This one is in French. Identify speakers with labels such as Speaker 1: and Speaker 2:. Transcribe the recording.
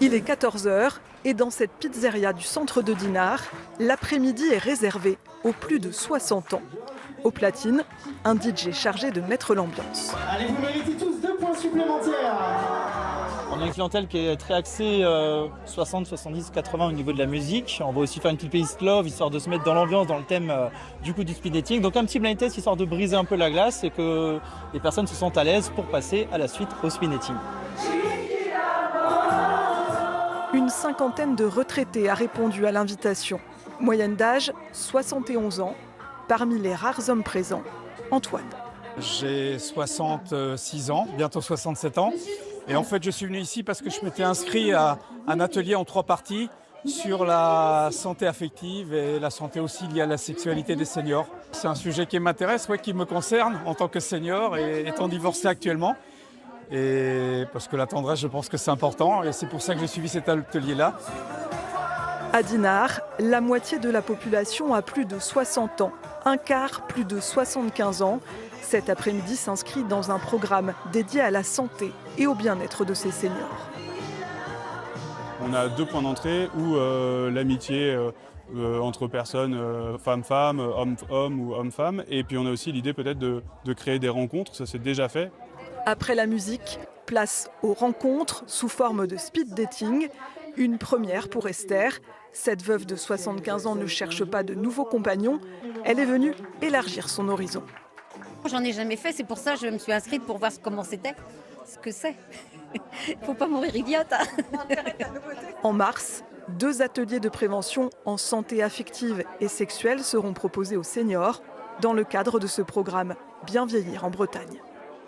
Speaker 1: Il est 14 h et dans cette pizzeria du centre de Dinard, l'après-midi est réservé aux plus de 60 ans. Au platine, un DJ chargé de mettre l'ambiance.
Speaker 2: Allez, vous méritez tous 2 points supplémentaires.
Speaker 3: On a une clientèle qui est très axée 60, 70, 80 au niveau de la musique. On va aussi faire une petite playlist love, histoire de se mettre dans l'ambiance, dans le thème du speed dating. Donc un petit blind test, histoire de briser un peu la glace et que les personnes se sentent à l'aise pour passer à la suite au speed dating.
Speaker 1: Une cinquantaine de retraités a répondu à l'invitation. Moyenne d'âge, 71 ans. Parmi les rares hommes présents, Antoine.
Speaker 4: J'ai 66 ans, bientôt 67 ans. Et en fait, je suis venu ici parce que je m'étais inscrit à un atelier en 3 parties sur la santé affective et la santé aussi liée à la sexualité des seniors. C'est un sujet qui m'intéresse, qui me concerne en tant que senior et étant divorcé actuellement. Et parce que la tendresse, je pense que c'est important et c'est pour ça que j'ai suivi cet atelier-là.
Speaker 1: À Dinard, la moitié de la population a plus de 60 ans, un quart plus de 75 ans. Cet après-midi s'inscrit dans un programme dédié à la santé et au bien-être de ces seniors.
Speaker 5: On a 2 points d'entrée où l'amitié entre personnes, femmes-femmes, hommes-hommes ou hommes-femmes. Et puis on a aussi l'idée peut-être de créer des rencontres, ça c'est déjà fait.
Speaker 1: Après la musique, place aux rencontres sous forme de speed dating. Une première pour Esther. Cette veuve de 75 ans ne cherche pas de nouveaux compagnons. Elle est venue élargir son horizon.
Speaker 6: J'en ai jamais fait, c'est pour ça que je me suis inscrite pour voir comment c'était, ce que c'est. Faut pas mourir idiote.
Speaker 1: En mars, 2 ateliers de prévention en santé affective et sexuelle seront proposés aux seniors dans le cadre de ce programme Bien vieillir en Bretagne.